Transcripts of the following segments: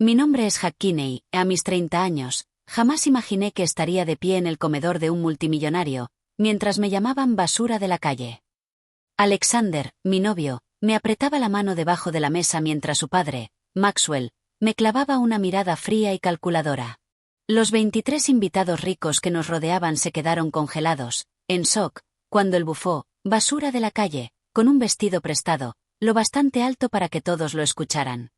Mi nombre es Jack Kinney. A mis 30 años, jamás imaginé que estaría de pie en el comedor de un multimillonario, mientras me llamaban basura de la calle. Alexander, mi novio, me apretaba la mano debajo de la mesa mientras su padre, Maxwell, me clavaba una mirada fría y calculadora. Los 23 invitados ricos que nos rodeaban se quedaron congelados, en shock, cuando el bufó, basura de la calle, con un vestido prestado, lo bastante alto para que todos lo escucharan.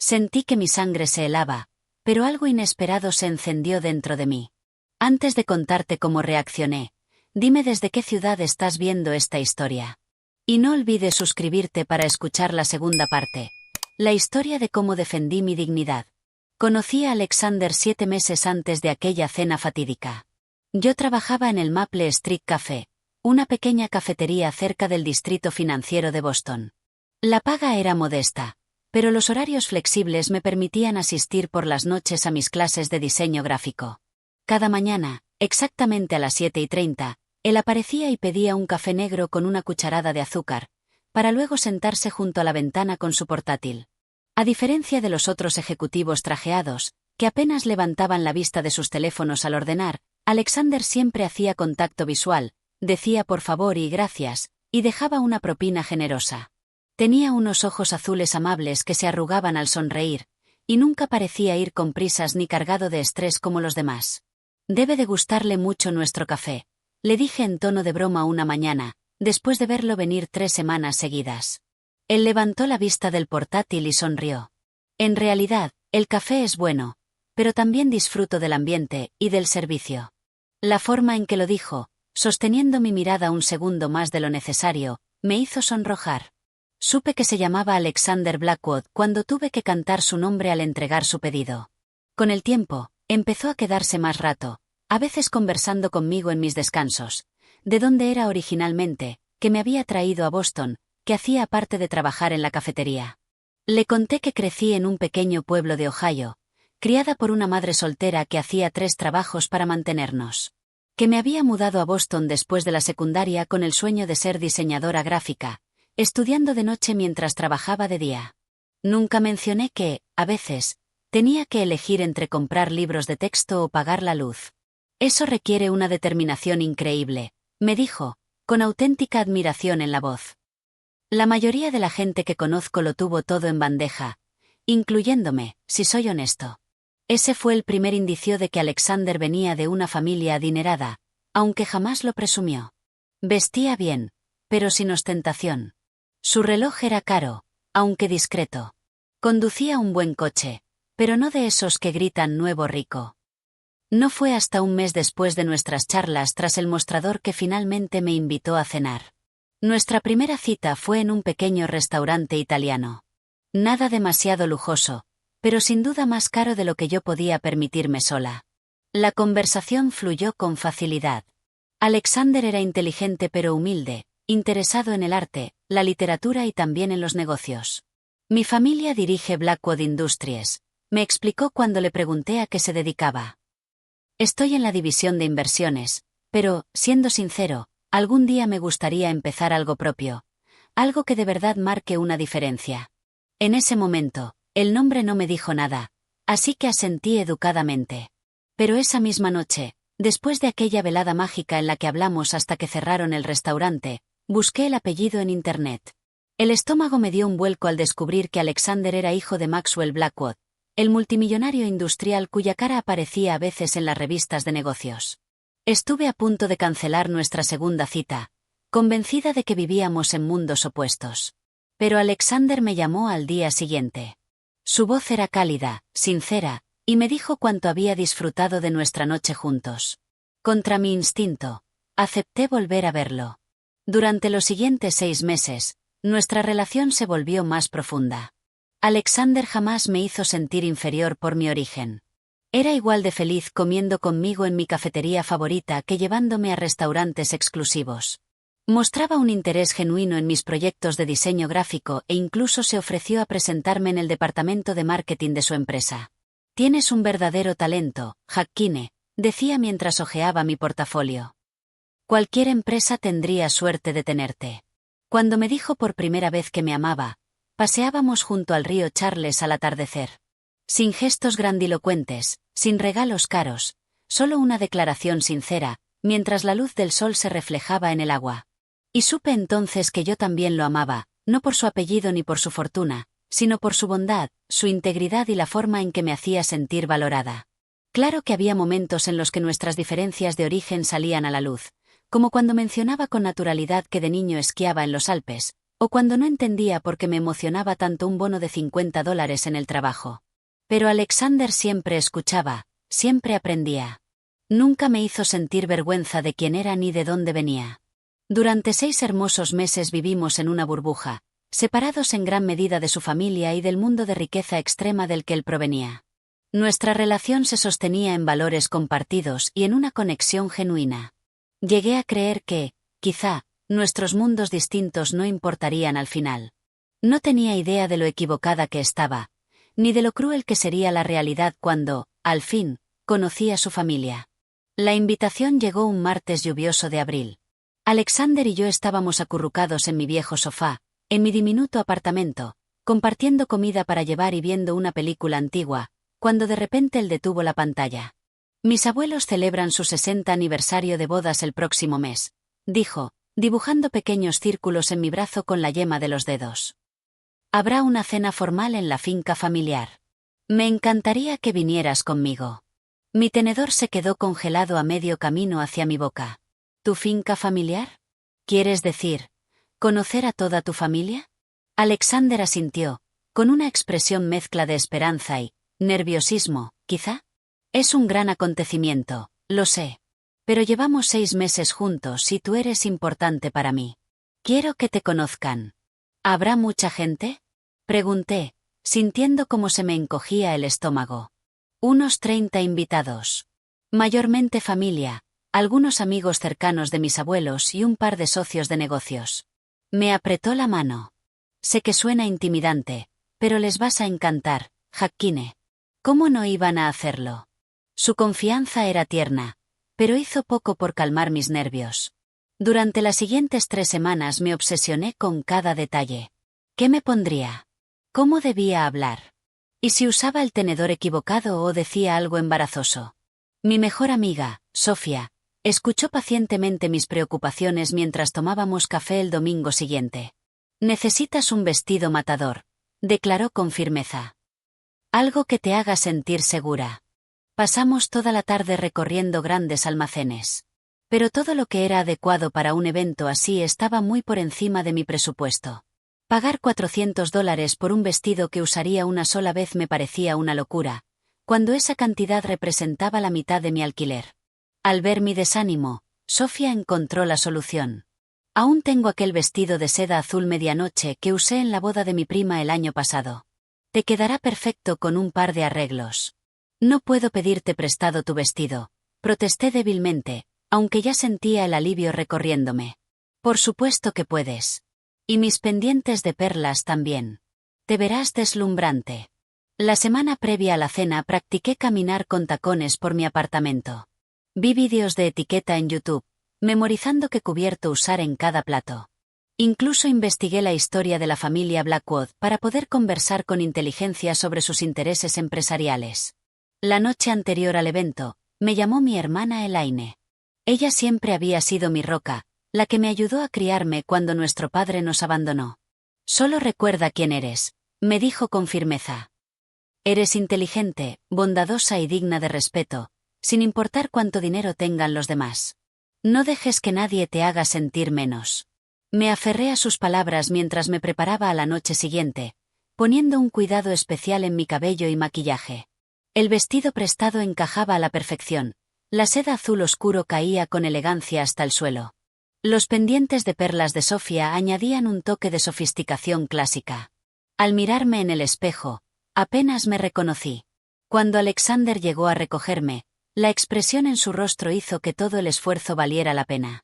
Sentí que mi sangre se helaba, pero algo inesperado se encendió dentro de mí. Antes de contarte cómo reaccioné, dime desde qué ciudad estás viendo esta historia. Y no olvides suscribirte para escuchar la segunda parte, la historia de cómo defendí mi dignidad. Conocí a Alexander 7 meses antes de aquella cena fatídica. Yo trabajaba en el Maple Street Café, una pequeña cafetería cerca del distrito financiero de Boston. La paga era modesta, pero los horarios flexibles me permitían asistir por las noches a mis clases de diseño gráfico. Cada mañana, exactamente a las 7:30, él aparecía y pedía un café negro con una cucharada de azúcar, para luego sentarse junto a la ventana con su portátil. A diferencia de los otros ejecutivos trajeados, que apenas levantaban la vista de sus teléfonos al ordenar, Alexander siempre hacía contacto visual, decía por favor y gracias, y dejaba una propina generosa. Tenía unos ojos azules amables que se arrugaban al sonreír, y nunca parecía ir con prisas ni cargado de estrés como los demás. Debe de gustarle mucho nuestro café, le dije en tono de broma una mañana, después de verlo venir 3 semanas seguidas. Él levantó la vista del portátil y sonrió. En realidad, el café es bueno, pero también disfruto del ambiente y del servicio. La forma en que lo dijo, sosteniendo mi mirada un segundo más de lo necesario, me hizo sonrojar. Supe que se llamaba Alexander Blackwood cuando tuve que cantar su nombre al entregar su pedido. Con el tiempo, empezó a quedarse más rato, a veces conversando conmigo en mis descansos, de dónde era originalmente, que me había traído a Boston, que hacía aparte de trabajar en la cafetería. Le conté que crecí en un pequeño pueblo de Ohio, criada por una madre soltera que hacía 3 trabajos para mantenernos. Que me había mudado a Boston después de la secundaria con el sueño de ser diseñadora gráfica, estudiando de noche mientras trabajaba de día. Nunca mencioné que, a veces, tenía que elegir entre comprar libros de texto o pagar la luz. Eso requiere una determinación increíble, me dijo, con auténtica admiración en la voz. La mayoría de la gente que conozco lo tuvo todo en bandeja, incluyéndome, si soy honesto. Ese fue el primer indicio de que Alexander venía de una familia adinerada, aunque jamás lo presumió. Vestía bien, pero sin ostentación. Su reloj era caro, aunque discreto. Conducía un buen coche, pero no de esos que gritan nuevo rico. No fue hasta un mes después de nuestras charlas tras el mostrador que finalmente me invitó a cenar. Nuestra primera cita fue en un pequeño restaurante italiano. Nada demasiado lujoso, pero sin duda más caro de lo que yo podía permitirme sola. La conversación fluyó con facilidad. Alexander era inteligente pero humilde, interesado en el arte, la literatura y también en los negocios. Mi familia dirige Blackwood Industries, me explicó cuando le pregunté a qué se dedicaba. Estoy en la división de inversiones, pero, siendo sincero, algún día me gustaría empezar algo propio, algo que de verdad marque una diferencia. En ese momento, el nombre no me dijo nada, así que asentí educadamente. Pero esa misma noche, después de aquella velada mágica en la que hablamos hasta que cerraron el restaurante, busqué el apellido en Internet. El estómago me dio un vuelco al descubrir que Alexander era hijo de Maxwell Blackwood, el multimillonario industrial cuya cara aparecía a veces en las revistas de negocios. Estuve a punto de cancelar nuestra segunda cita, convencida de que vivíamos en mundos opuestos. Pero Alexander me llamó al día siguiente. Su voz era cálida, sincera, y me dijo cuánto había disfrutado de nuestra noche juntos. Contra mi instinto, acepté volver a verlo. Durante los siguientes 6 meses, nuestra relación se volvió más profunda. Alexander jamás me hizo sentir inferior por mi origen. Era igual de feliz comiendo conmigo en mi cafetería favorita que llevándome a restaurantes exclusivos. Mostraba un interés genuino en mis proyectos de diseño gráfico e incluso se ofreció a presentarme en el departamento de marketing de su empresa. Tienes un verdadero talento, Jack Kinney, decía mientras hojeaba mi portafolio. Cualquier empresa tendría suerte de tenerte. Cuando me dijo por primera vez que me amaba, paseábamos junto al río Charles al atardecer. Sin gestos grandilocuentes, sin regalos caros, solo una declaración sincera, mientras la luz del sol se reflejaba en el agua. Y supe entonces que yo también lo amaba, no por su apellido ni por su fortuna, sino por su bondad, su integridad y la forma en que me hacía sentir valorada. Claro que había momentos en los que nuestras diferencias de origen salían a la luz, como cuando mencionaba con naturalidad que de niño esquiaba en los Alpes, o cuando no entendía por qué me emocionaba tanto un bono de $50 en el trabajo. Pero Alexander siempre escuchaba, siempre aprendía. Nunca me hizo sentir vergüenza de quién era ni de dónde venía. Durante 6 hermosos meses vivimos en una burbuja, separados en gran medida de su familia y del mundo de riqueza extrema del que él provenía. Nuestra relación se sostenía en valores compartidos y en una conexión genuina. Llegué a creer que, quizá, nuestros mundos distintos no importarían al final. No tenía idea de lo equivocada que estaba, ni de lo cruel que sería la realidad cuando, al fin, conocí a su familia. La invitación llegó un martes lluvioso de abril. Alexander y yo estábamos acurrucados en mi viejo sofá, en mi diminuto apartamento, compartiendo comida para llevar y viendo una película antigua, cuando de repente él detuvo la pantalla. Mis abuelos celebran su 60 aniversario de bodas el próximo mes, dijo, dibujando pequeños círculos en mi brazo con la yema de los dedos. Habrá una cena formal en la finca familiar. Me encantaría que vinieras conmigo. Mi tenedor se quedó congelado a medio camino hacia mi boca. ¿Tu finca familiar? ¿Quieres decir, conocer a toda tu familia? Alexander asintió, con una expresión mezcla de esperanza y nerviosismo, quizá. Es un gran acontecimiento, lo sé. Pero llevamos 6 meses juntos y tú eres importante para mí. Quiero que te conozcan. ¿Habrá mucha gente? Pregunté, sintiendo cómo se me encogía el estómago. Unos 30 invitados. Mayormente familia, algunos amigos cercanos de mis abuelos y un par de socios de negocios. Me apretó la mano. Sé que suena intimidante, pero les vas a encantar, Hakkine. ¿Cómo no iban a hacerlo? Su confianza era tierna, pero hizo poco por calmar mis nervios. Durante las siguientes 3 semanas me obsesioné con cada detalle. ¿Qué me pondría? ¿Cómo debía hablar? ¿Y si usaba el tenedor equivocado o decía algo embarazoso? Mi mejor amiga, Sofía, escuchó pacientemente mis preocupaciones mientras tomábamos café el domingo siguiente. Necesitas un vestido matador, declaró con firmeza. Algo que te haga sentir segura. Pasamos toda la tarde recorriendo grandes almacenes. Pero todo lo que era adecuado para un evento así estaba muy por encima de mi presupuesto. Pagar $400 por un vestido que usaría una sola vez me parecía una locura, cuando esa cantidad representaba la mitad de mi alquiler. Al ver mi desánimo, Sofía encontró la solución. Aún tengo aquel vestido de seda azul medianoche que usé en la boda de mi prima el año pasado. Te quedará perfecto con un par de arreglos. No puedo pedirte prestado tu vestido, protesté débilmente, aunque ya sentía el alivio recorriéndome. Por supuesto que puedes. Y mis pendientes de perlas también. Te verás deslumbrante. La semana previa a la cena practiqué caminar con tacones por mi apartamento. Vi vídeos de etiqueta en YouTube, memorizando qué cubierto usar en cada plato. Incluso investigué la historia de la familia Blackwood para poder conversar con inteligencia sobre sus intereses empresariales. La noche anterior al evento, me llamó mi hermana Elaine. Ella siempre había sido mi roca, la que me ayudó a criarme cuando nuestro padre nos abandonó. Solo recuerda quién eres, me dijo con firmeza. Eres inteligente, bondadosa y digna de respeto, sin importar cuánto dinero tengan los demás. No dejes que nadie te haga sentir menos. Me aferré a sus palabras mientras me preparaba a la noche siguiente, poniendo un cuidado especial en mi cabello y maquillaje. El vestido prestado encajaba a la perfección, la seda azul oscuro caía con elegancia hasta el suelo. Los pendientes de perlas de Sofía añadían un toque de sofisticación clásica. Al mirarme en el espejo, apenas me reconocí. Cuando Alexander llegó a recogerme, la expresión en su rostro hizo que todo el esfuerzo valiera la pena.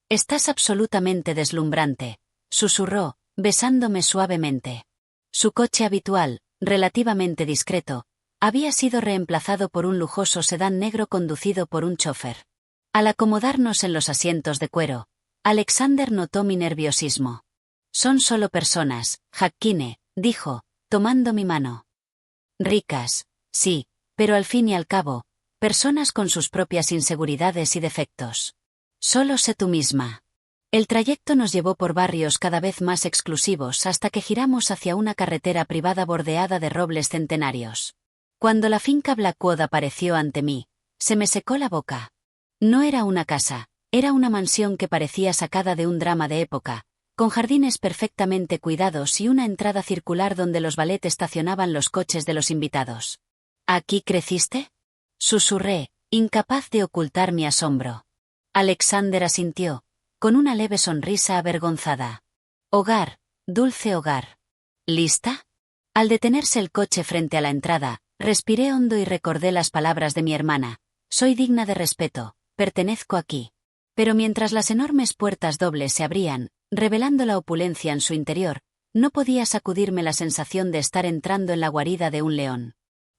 Estás absolutamente deslumbrante, susurró, besándome suavemente. Su coche habitual, relativamente discreto, había sido reemplazado por un lujoso sedán negro conducido por un chofer. Al acomodarnos en los asientos de cuero, Alexander notó mi nerviosismo. Son solo personas, Hakkine, dijo, tomando mi mano. Ricas, Sí, pero al fin y al cabo, personas con sus propias inseguridades y defectos. Solo sé tú misma. El trayecto nos llevó por barrios cada vez más exclusivos hasta que giramos hacia una carretera privada bordeada de robles centenarios. Cuando la finca Blackwood apareció ante mí, se me secó la boca. No era una casa, era una mansión que parecía sacada de un drama de época, con jardines perfectamente cuidados y una entrada circular donde los valet estacionaban los coches de los invitados. ¿Aquí creciste?, susurré, incapaz de ocultar mi asombro. Alexander asintió, con una leve sonrisa avergonzada. Hogar, dulce hogar. ¿Lista? Al detenerse el coche frente a la entrada, respiré hondo y recordé las palabras de mi hermana. Soy digna de respeto, pertenezco aquí. Pero mientras las enormes puertas dobles se abrían, revelando la opulencia en su interior, no podía sacudirme la sensación de estar entrando en la guarida de un león.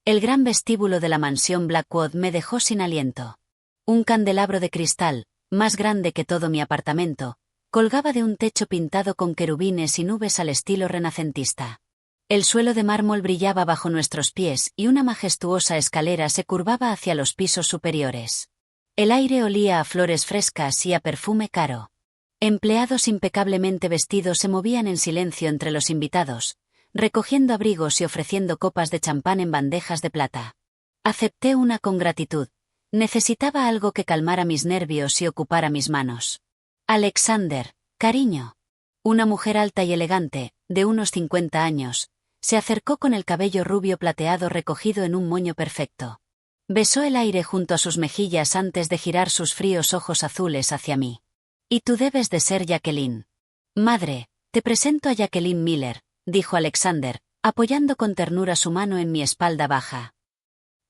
El gran vestíbulo de la mansión Blackwood me dejó sin aliento. Un candelabro de cristal, más grande que todo mi apartamento, colgaba de un techo pintado con querubines y nubes al estilo renacentista. El suelo de mármol brillaba bajo nuestros pies y una majestuosa escalera se curvaba hacia los pisos superiores. El aire olía a flores frescas y a perfume caro. Empleados impecablemente vestidos se movían en silencio entre los invitados, recogiendo abrigos y ofreciendo copas de champán en bandejas de plata. Acepté una con gratitud. Necesitaba algo que calmara mis nervios y ocupara mis manos. Alexander, cariño. Una mujer alta y elegante, de unos 50 años, se acercó con el cabello rubio plateado recogido en un moño perfecto. Besó el aire junto a sus mejillas antes de girar sus fríos ojos azules hacia mí. Y tú debes de ser Jacqueline. Madre, te presento a Jacqueline Miller, dijo Alexander, apoyando con ternura su mano en mi espalda baja.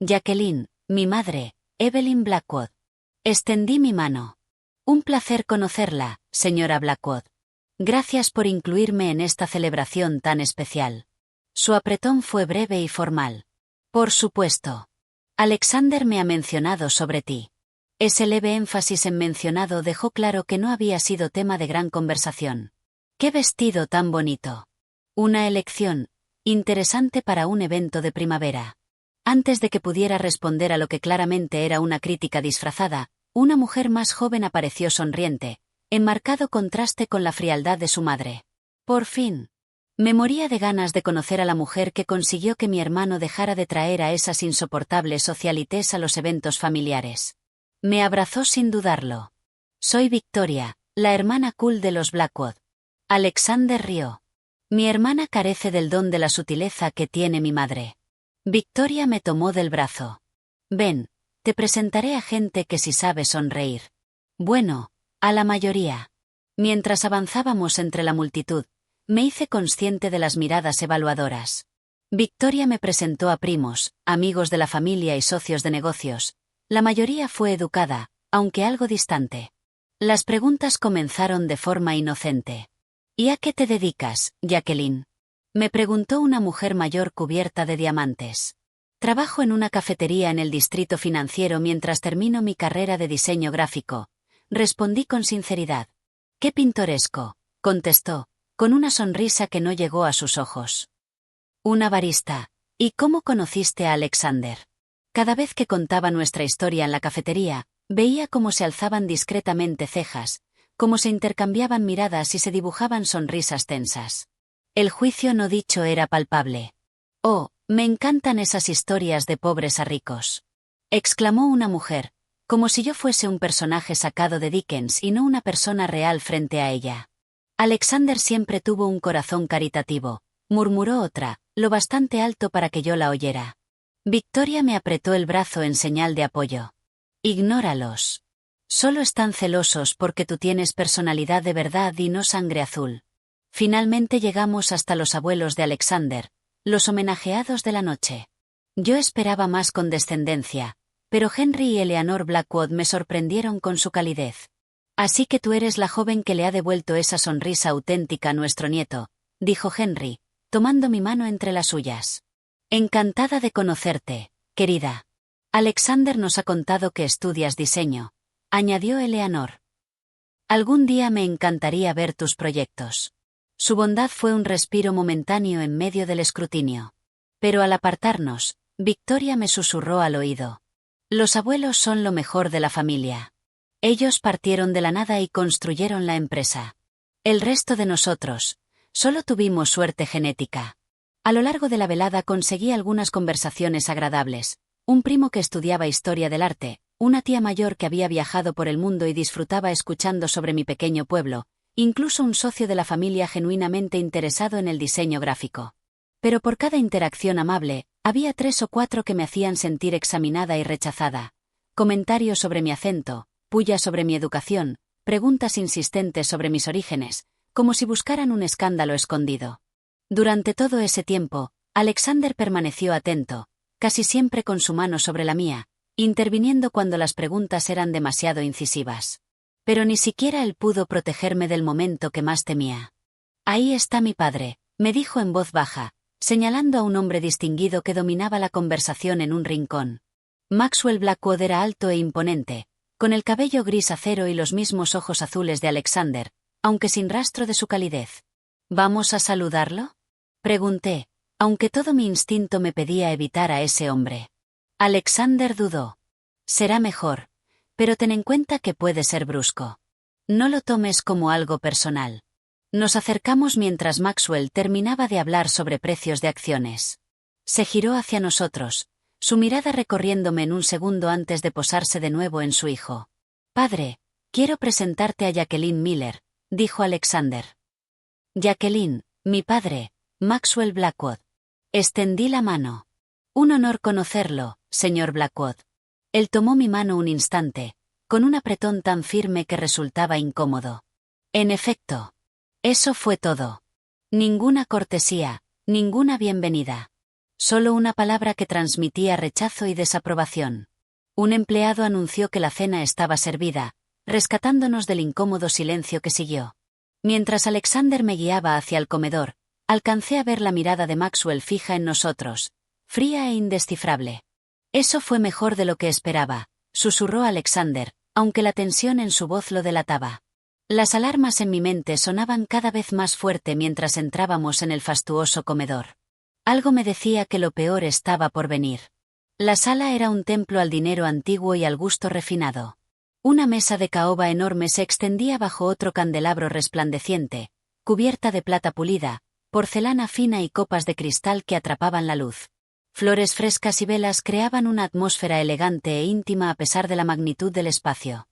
Jacqueline, mi madre, Evelyn Blackwood. Extendí mi mano. Un placer conocerla, señora Blackwood. Gracias por incluirme en esta celebración tan especial. Su apretón fue breve y formal. Por supuesto. Alexander me ha mencionado sobre ti. Ese leve énfasis en mencionado dejó claro que no había sido tema de gran conversación. ¡Qué vestido tan bonito! Una elección interesante para un evento de primavera. Antes de que pudiera responder a lo que claramente era una crítica disfrazada, una mujer más joven apareció sonriente, en marcado contraste con la frialdad de su madre. Por fin. Me moría de ganas de conocer a la mujer que consiguió que mi hermano dejara de traer a esas insoportables socialites a los eventos familiares. Me abrazó sin dudarlo. Soy Victoria, la hermana cool de los Blackwood. Alexander rió. Mi hermana carece del don de la sutileza que tiene mi madre. Victoria me tomó del brazo. Ven, te presentaré a gente que sí sabe sonreír. Bueno, a la mayoría. Mientras avanzábamos entre la multitud, me hice consciente de las miradas evaluadoras. Victoria me presentó a primos, amigos de la familia y socios de negocios. La mayoría fue educada, aunque algo distante. Las preguntas comenzaron de forma inocente. ¿Y a qué te dedicas, Jacqueline?, me preguntó una mujer mayor cubierta de diamantes. Trabajo en una cafetería en el distrito financiero mientras termino mi carrera de diseño gráfico. Respondí con sinceridad. Qué pintoresco, contestó, con una sonrisa que no llegó a sus ojos. Una barista. ¿Y cómo conociste a Alexander? Cada vez que contaba nuestra historia en la cafetería, veía cómo se alzaban discretamente cejas, cómo se intercambiaban miradas y se dibujaban sonrisas tensas. El juicio no dicho era palpable. Oh, me encantan esas historias de pobres a ricos, exclamó una mujer, como si yo fuese un personaje sacado de Dickens y no una persona real frente a ella. Alexander siempre tuvo un corazón caritativo, murmuró otra, lo bastante alto para que yo la oyera. Victoria me apretó el brazo en señal de apoyo. Ignóralos. Solo están celosos porque tú tienes personalidad de verdad y no sangre azul. Finalmente llegamos hasta los abuelos de Alexander, los homenajeados de la noche. Yo esperaba más condescendencia, pero Henry y Eleanor Blackwood me sorprendieron con su calidez. Así que tú eres la joven que le ha devuelto esa sonrisa auténtica a nuestro nieto, dijo Henry, tomando mi mano entre las suyas. Encantada de conocerte, querida. Alexander nos ha contado que estudias diseño, añadió Eleanor. Algún día me encantaría ver tus proyectos. Su bondad fue un respiro momentáneo en medio del escrutinio. Pero al apartarnos, Victoria me susurró al oído. Los abuelos son lo mejor de la familia. Ellos partieron de la nada y construyeron la empresa. El resto de nosotros, solo tuvimos suerte genética. A lo largo de la velada conseguí algunas conversaciones agradables. Un primo que estudiaba historia del arte, una tía mayor que había viajado por el mundo y disfrutaba escuchando sobre mi pequeño pueblo, incluso un socio de la familia genuinamente interesado en el diseño gráfico. Pero por cada interacción amable, había 3 o 4 que me hacían sentir examinada y rechazada. Comentarios sobre mi acento, pullas sobre mi educación, preguntas insistentes sobre mis orígenes, como si buscaran un escándalo escondido. Durante todo ese tiempo, Alexander permaneció atento, casi siempre con su mano sobre la mía, interviniendo cuando las preguntas eran demasiado incisivas. Pero ni siquiera él pudo protegerme del momento que más temía. Ahí está mi padre, me dijo en voz baja, señalando a un hombre distinguido que dominaba la conversación en un rincón. Maxwell Blackwood era alto e imponente, con el cabello gris acero y los mismos ojos azules de Alexander, aunque sin rastro de su calidez. ¿Vamos a saludarlo?, pregunté, aunque todo mi instinto me pedía evitar a ese hombre. Alexander dudó. Será mejor, pero ten en cuenta que puede ser brusco. No lo tomes como algo personal. Nos acercamos mientras Maxwell terminaba de hablar sobre precios de acciones. Se giró hacia nosotros, su mirada recorriéndome en un segundo antes de posarse de nuevo en su hijo. Padre, quiero presentarte a Jacqueline Miller, dijo Alexander. Jacqueline, mi padre, Maxwell Blackwood. Extendí la mano. Un honor conocerlo, señor Blackwood. Él tomó mi mano un instante, con un apretón tan firme que resultaba incómodo. En efecto. Eso fue todo. Ninguna cortesía, ninguna bienvenida. Solo una palabra que transmitía rechazo y desaprobación. Un empleado anunció que la cena estaba servida, rescatándonos del incómodo silencio que siguió. Mientras Alexander me guiaba hacia el comedor, alcancé a ver la mirada de Maxwell fija en nosotros, fría e indescifrable. Eso fue mejor de lo que esperaba, susurró Alexander, aunque la tensión en su voz lo delataba. Las alarmas en mi mente sonaban cada vez más fuerte mientras entrábamos en el fastuoso comedor. Algo me decía que lo peor estaba por venir. La sala era un templo al dinero antiguo y al gusto refinado. Una mesa de caoba enorme se extendía bajo otro candelabro resplandeciente, cubierta de plata pulida, porcelana fina y copas de cristal que atrapaban la luz. Flores frescas y velas creaban una atmósfera elegante e íntima a pesar de la magnitud del espacio.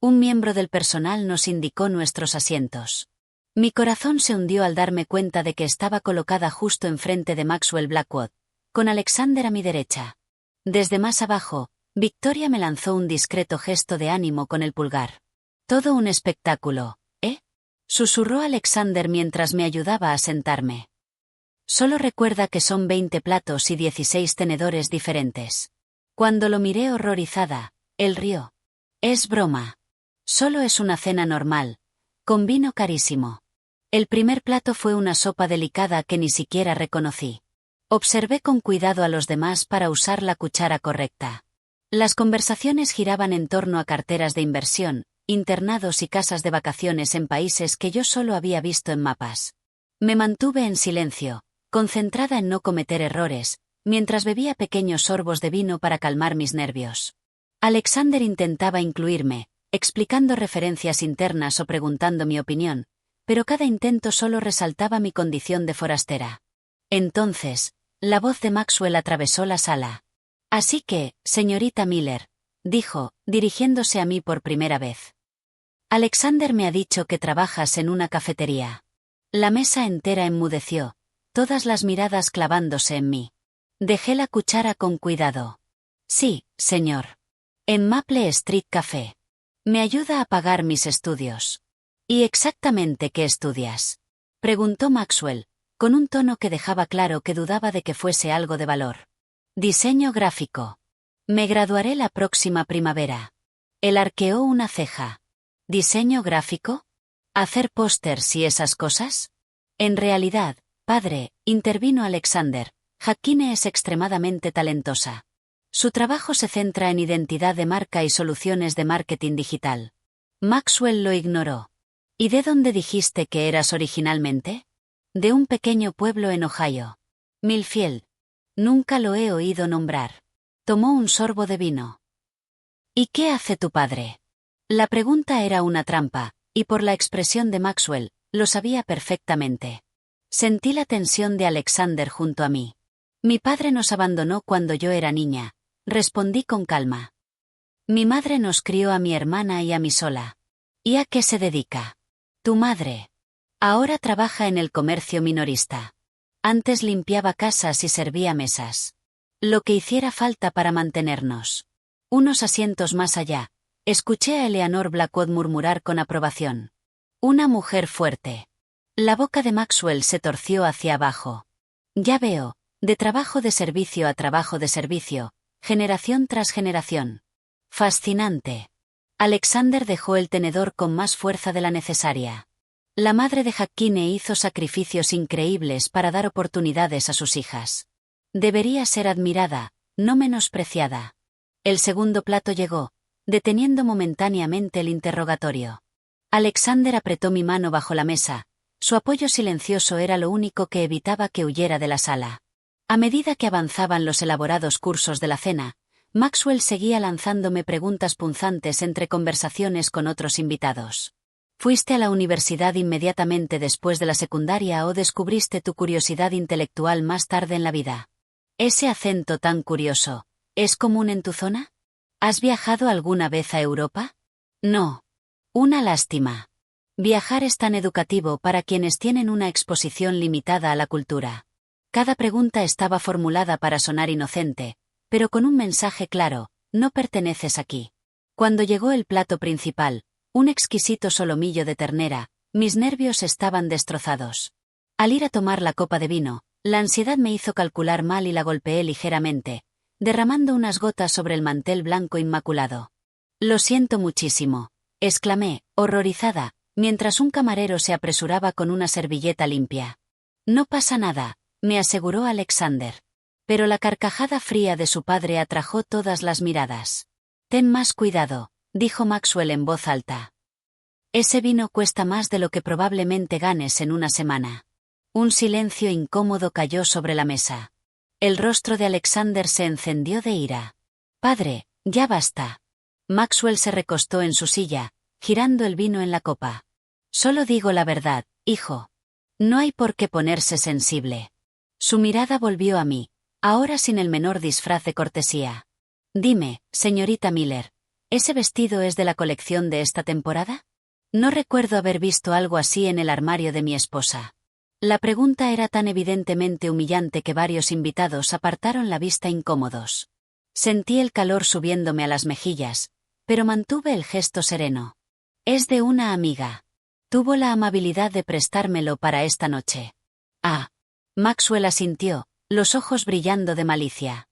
Un miembro del personal nos indicó nuestros asientos. Mi corazón se hundió al darme cuenta de que estaba colocada justo enfrente de Maxwell Blackwood, con Alexander a mi derecha. Desde más abajo, Victoria me lanzó un discreto gesto de ánimo con el pulgar. Todo un espectáculo, ¿eh? Susurró Alexander mientras me ayudaba a sentarme. Solo recuerda que son 20 platos y 16 tenedores diferentes. Cuando lo miré horrorizada, él rió. Es broma. Solo es una cena normal, con vino carísimo. El primer plato fue una sopa delicada que ni siquiera reconocí. Observé con cuidado a los demás para usar la cuchara correcta. Las conversaciones giraban en torno a carteras de inversión, internados y casas de vacaciones en países que yo solo había visto en mapas. Me mantuve en silencio, concentrada en no cometer errores, mientras bebía pequeños sorbos de vino para calmar mis nervios. Alexander intentaba incluirme, explicando referencias internas o preguntando mi opinión, pero cada intento solo resaltaba mi condición de forastera. Entonces, la voz de Maxwell atravesó la sala. Así que, señorita Miller, dijo, dirigiéndose a mí por primera vez. Alexander me ha dicho que trabajas en una cafetería. La mesa entera enmudeció, todas las miradas clavándose en mí. Dejé la cuchara con cuidado. Sí, señor. En Maple Street Café. Me ayuda a pagar mis estudios. ¿Y exactamente qué estudias?, preguntó Maxwell, con un tono que dejaba claro que dudaba de que fuese algo de valor. Diseño gráfico. Me graduaré la próxima primavera. Él arqueó una ceja. ¿Diseño gráfico? ¿Hacer pósters y esas cosas? En realidad, padre, intervino Alexander, Jacqueline es extremadamente talentosa. Su trabajo se centra en identidad de marca y soluciones de marketing digital. Maxwell lo ignoró. ¿Y de dónde dijiste que eras originalmente? De un pequeño pueblo en Ohio. Millfield. Nunca lo he oído nombrar. Tomó un sorbo de vino. ¿Y qué hace tu padre? La pregunta era una trampa, y por la expresión de Maxwell, lo sabía perfectamente. Sentí la tensión de Alexander junto a mí. Mi padre nos abandonó cuando yo era niña, respondí con calma. Mi madre nos crió a mi hermana y a mí sola. ¿Y a qué se dedica? Tu madre. Ahora trabaja en el comercio minorista. Antes limpiaba casas y servía mesas. Lo que hiciera falta para mantenernos. Unos asientos más allá, escuché a Eleanor Blackwood murmurar con aprobación. Una mujer fuerte. La boca de Maxwell se torció hacia abajo. Ya veo, de trabajo de servicio a trabajo de servicio, generación tras generación. Fascinante. Alexander dejó el tenedor con más fuerza de la necesaria. La madre de Hakkine hizo sacrificios increíbles para dar oportunidades a sus hijas. Debería ser admirada, no menospreciada. El segundo plato llegó, deteniendo momentáneamente el interrogatorio. Alexander apretó mi mano bajo la mesa. Su apoyo silencioso era lo único que evitaba que huyera de la sala. A medida que avanzaban los elaborados cursos de la cena, Maxwell seguía lanzándome preguntas punzantes entre conversaciones con otros invitados. ¿Fuiste a la universidad inmediatamente después de la secundaria o descubriste tu curiosidad intelectual más tarde en la vida? Ese acento tan curioso, ¿es común en tu zona? ¿Has viajado alguna vez a Europa? No. Una lástima. Viajar es tan educativo para quienes tienen una exposición limitada a la cultura. Cada pregunta estaba formulada para sonar inocente, pero con un mensaje claro: no perteneces aquí. Cuando llegó el plato principal, un exquisito solomillo de ternera, mis nervios estaban destrozados. Al ir a tomar la copa de vino, la ansiedad me hizo calcular mal y la golpeé ligeramente, derramando unas gotas sobre el mantel blanco inmaculado. Lo siento muchísimo, exclamé, horrorizada, mientras un camarero se apresuraba con una servilleta limpia. No pasa nada, me aseguró Alexander. Pero la carcajada fría de su padre atrajo todas las miradas. Ten más cuidado, dijo Maxwell en voz alta. Ese vino cuesta más de lo que probablemente ganes en una semana. Un silencio incómodo cayó sobre la mesa. El rostro de Alexander se encendió de ira. Padre, ya basta. Maxwell se recostó en su silla, girando el vino en la copa. Solo digo la verdad, hijo. No hay por qué ponerse sensible. Su mirada volvió a mí, ahora sin el menor disfraz de cortesía. Dime, señorita Miller, ¿ese vestido es de la colección de esta temporada? No recuerdo haber visto algo así en el armario de mi esposa. La pregunta era tan evidentemente humillante que varios invitados apartaron la vista incómodos. Sentí el calor subiéndome a las mejillas, pero mantuve el gesto sereno. Es de una amiga. Tuvo la amabilidad de prestármelo para esta noche. Ah. Maxwell asintió, los ojos brillando de malicia.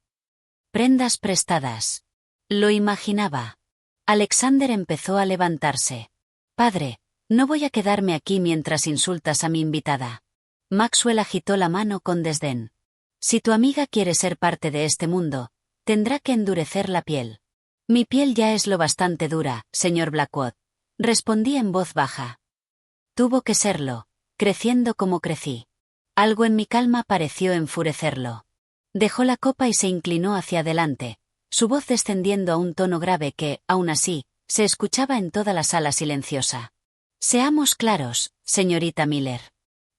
Prendas prestadas. Lo imaginaba. Alexander empezó a levantarse. Padre, no voy a quedarme aquí mientras insultas a mi invitada. Maxwell agitó la mano con desdén. Si tu amiga quiere ser parte de este mundo, tendrá que endurecer la piel. Mi piel ya es lo bastante dura, señor Blackwood. Respondí en voz baja. Tuvo que serlo, creciendo como crecí. Algo en mi calma pareció enfurecerlo. Dejó la copa y se inclinó hacia adelante, su voz descendiendo a un tono grave que, aún así, se escuchaba en toda la sala silenciosa. Seamos claros, señorita Miller.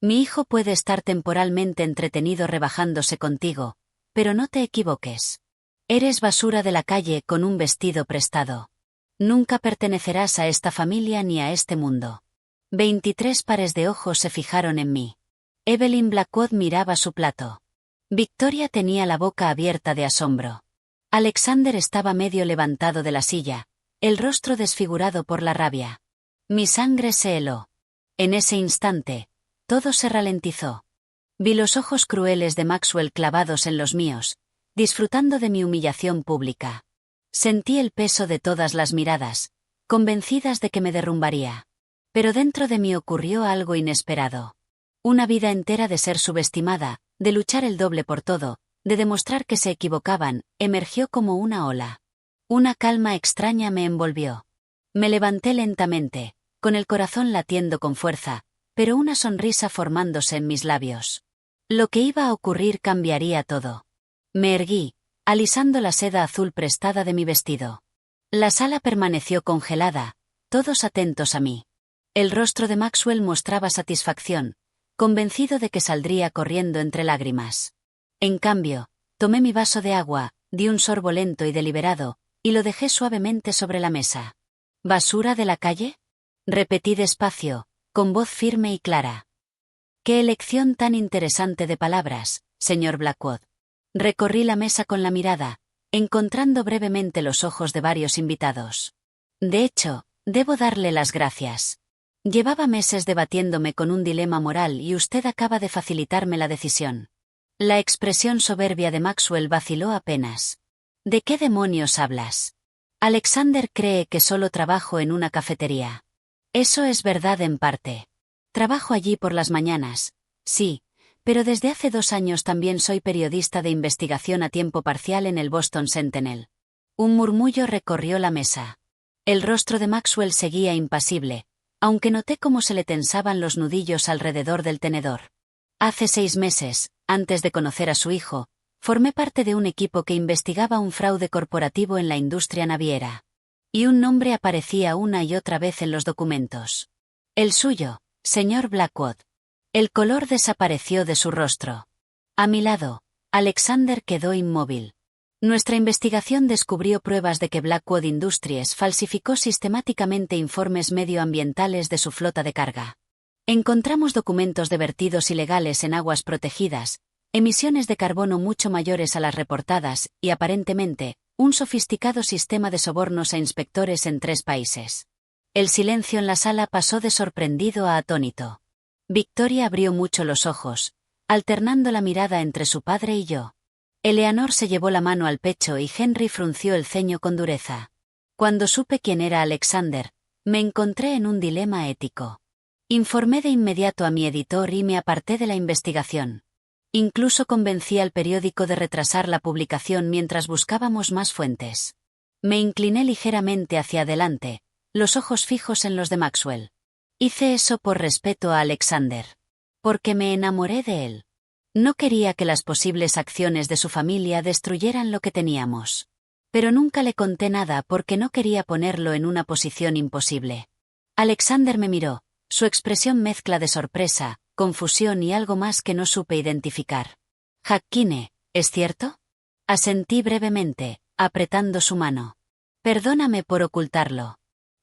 Mi hijo puede estar temporalmente entretenido rebajándose contigo, pero no te equivoques. Eres basura de la calle con un vestido prestado. Nunca pertenecerás a esta familia ni a este mundo. 23 pares de ojos se fijaron en mí. Evelyn Blackwood miraba su plato. Victoria tenía la boca abierta de asombro. Alexander estaba medio levantado de la silla, el rostro desfigurado por la rabia. Mi sangre se heló. En ese instante, todo se ralentizó. Vi los ojos crueles de Maxwell clavados en los míos, disfrutando de mi humillación pública. Sentí el peso de todas las miradas, convencidas de que me derrumbaría. Pero dentro de mí ocurrió algo inesperado. Una vida entera de ser subestimada, de luchar el doble por todo, de demostrar que se equivocaban, emergió como una ola. Una calma extraña me envolvió. Me levanté lentamente, con el corazón latiendo con fuerza, pero una sonrisa formándose en mis labios. Lo que iba a ocurrir cambiaría todo. Me erguí, alisando la seda azul prestada de mi vestido. La sala permaneció congelada, todos atentos a mí. El rostro de Maxwell mostraba satisfacción, convencido de que saldría corriendo entre lágrimas. En cambio, tomé mi vaso de agua, di un sorbo lento y deliberado, y lo dejé suavemente sobre la mesa. ¿Basura de la calle? Repetí despacio, con voz firme y clara. Qué elección tan interesante de palabras, señor Blackwood. Recorrí la mesa con la mirada, encontrando brevemente los ojos de varios invitados. De hecho, debo darle las gracias. Llevaba meses debatiéndome con un dilema moral y usted acaba de facilitarme la decisión. La expresión soberbia de Maxwell vaciló apenas. ¿De qué demonios hablas? Alexander cree que solo trabajo en una cafetería. Eso es verdad en parte. Trabajo allí por las mañanas, sí, pero desde hace 2 años también soy periodista de investigación a tiempo parcial en el Boston Sentinel. Un murmullo recorrió la mesa. El rostro de Maxwell seguía impasible, aunque noté cómo se le tensaban los nudillos alrededor del tenedor. Hace 6 meses, antes de conocer a su hijo, formé parte de un equipo que investigaba un fraude corporativo en la industria naviera. Y un nombre aparecía una y otra vez en los documentos. El suyo, señor Blackwood. El color desapareció de su rostro. A mi lado, Alexander quedó inmóvil. Nuestra investigación descubrió pruebas de que Blackwood Industries falsificó sistemáticamente informes medioambientales de su flota de carga. Encontramos documentos de vertidos ilegales en aguas protegidas, emisiones de carbono mucho mayores a las reportadas y, aparentemente, un sofisticado sistema de sobornos a inspectores en 3 países. El silencio en la sala pasó de sorprendido a atónito. Victoria abrió mucho los ojos, alternando la mirada entre su padre y yo. Eleanor se llevó la mano al pecho y Henry frunció el ceño con dureza. Cuando supe quién era Alexander, me encontré en un dilema ético. Informé de inmediato a mi editor y me aparté de la investigación. Incluso convencí al periódico de retrasar la publicación mientras buscábamos más fuentes. Me incliné ligeramente hacia adelante, los ojos fijos en los de Maxwell. Hice eso por respeto a Alexander. Porque me enamoré de él. No quería que las posibles acciones de su familia destruyeran lo que teníamos. Pero nunca le conté nada porque no quería ponerlo en una posición imposible. Alexander me miró, su expresión mezcla de sorpresa, confusión y algo más que no supe identificar. Hakkine, ¿es cierto? Asentí brevemente, apretando su mano. Perdóname por ocultarlo.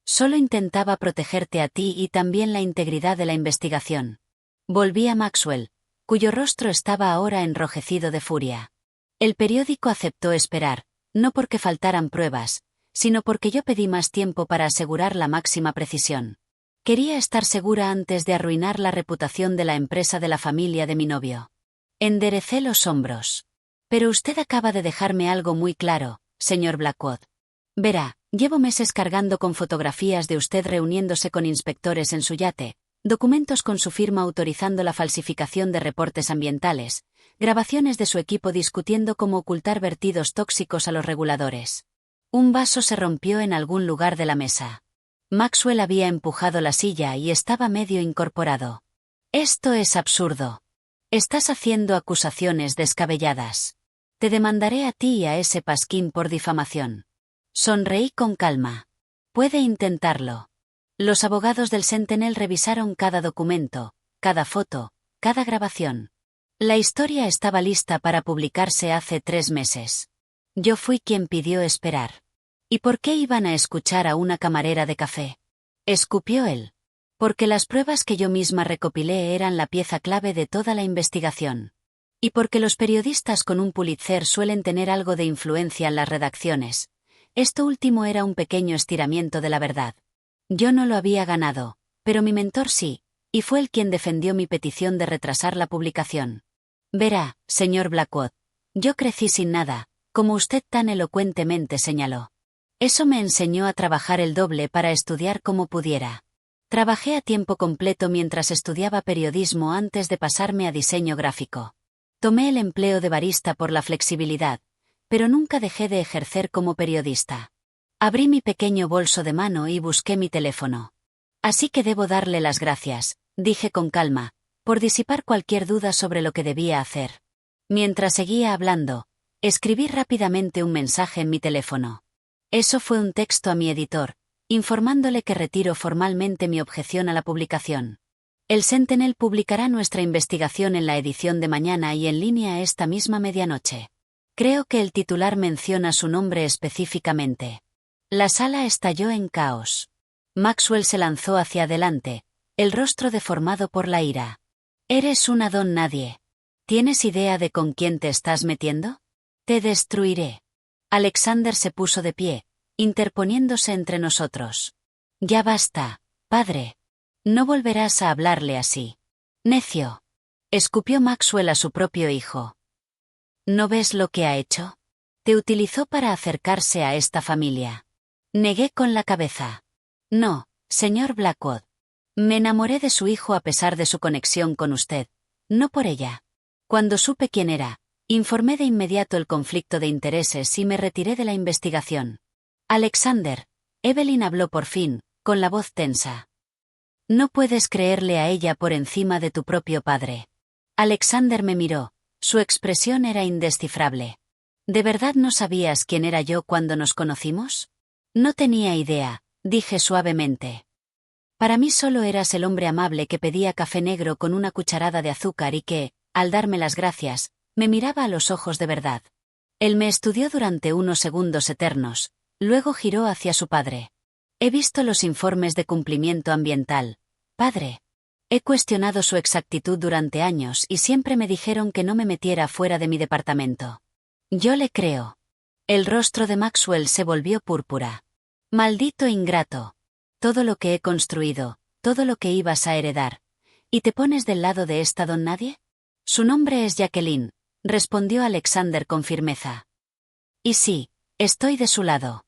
Solo intentaba protegerte a ti y también la integridad de la investigación. Volví a Maxwell, cuyo rostro estaba ahora enrojecido de furia. El periódico aceptó esperar, no porque faltaran pruebas, sino porque yo pedí más tiempo para asegurar la máxima precisión. Quería estar segura antes de arruinar la reputación de la empresa de la familia de mi novio. Enderecé los hombros. Pero usted acaba de dejarme algo muy claro, señor Blackwood. Verá, llevo meses cargando con fotografías de usted reuniéndose con inspectores en su yate, documentos con su firma autorizando la falsificación de reportes ambientales, grabaciones de su equipo discutiendo cómo ocultar vertidos tóxicos a los reguladores. Un vaso se rompió en algún lugar de la mesa. Maxwell había empujado la silla y estaba medio incorporado. Esto es absurdo. Estás haciendo acusaciones descabelladas. Te demandaré a ti y a ese pasquín por difamación. Sonreí con calma. Puede intentarlo. Los abogados del Sentinel revisaron cada documento, cada foto, cada grabación. La historia estaba lista para publicarse hace 3 meses. Yo fui quien pidió esperar. ¿Y por qué iban a escuchar a una camarera de café? Escupió él. Porque las pruebas que yo misma recopilé eran la pieza clave de toda la investigación. Y porque los periodistas con un Pulitzer suelen tener algo de influencia en las redacciones. Esto último era un pequeño estiramiento de la verdad. Yo no lo había ganado, pero mi mentor sí, y fue él quien defendió mi petición de retrasar la publicación. Verá, señor Blackwood, yo crecí sin nada, como usted tan elocuentemente señaló. Eso me enseñó a trabajar el doble para estudiar como pudiera. Trabajé a tiempo completo mientras estudiaba periodismo antes de pasarme a diseño gráfico. Tomé el empleo de barista por la flexibilidad, pero nunca dejé de ejercer como periodista. Abrí mi pequeño bolso de mano y busqué mi teléfono. Así que debo darle las gracias, dije con calma, por disipar cualquier duda sobre lo que debía hacer. Mientras seguía hablando, Escribí rápidamente un mensaje en mi teléfono. Eso fue un texto a mi editor, informándole que retiro formalmente mi objeción a la publicación. El Sentinel publicará nuestra investigación en la edición de mañana y en línea esta misma medianoche. Creo que el titular menciona su nombre específicamente. La sala estalló en caos. Maxwell se lanzó hacia adelante, el rostro deformado por la ira. Eres una don nadie. ¿Tienes idea de con quién te estás metiendo? Te destruiré. Alexander se puso de pie, interponiéndose entre nosotros. Ya basta, padre. No volverás a hablarle así. Necio. Escupió Maxwell a su propio hijo. ¿No ves lo que ha hecho? Te utilizó para acercarse a esta familia. Negué con la cabeza. No, señor Blackwood. Me enamoré de su hijo a pesar de su conexión con usted, no por ella. Cuando supe quién era, informé de inmediato el conflicto de intereses y me retiré de la investigación. Alexander, Evelyn habló por fin, con la voz tensa. No puedes creerle a ella por encima de tu propio padre. Alexander me miró, su expresión era indescifrable. ¿De verdad no sabías quién era yo cuando nos conocimos? No tenía idea, dije suavemente. Para mí solo eras el hombre amable que pedía café negro con una cucharada de azúcar y que, al darme las gracias, me miraba a los ojos de verdad. Él me estudió durante unos segundos eternos, luego giró hacia su padre. He visto los informes de cumplimiento ambiental, padre. He cuestionado su exactitud durante años y siempre me dijeron que no me metiera fuera de mi departamento. Yo le creo. El rostro de Maxwell se volvió púrpura. Maldito ingrato. Todo lo que he construido, todo lo que ibas a heredar. ¿Y te pones del lado de esta don nadie? Su nombre es Jacqueline, respondió Alexander con firmeza. Y sí, estoy de su lado.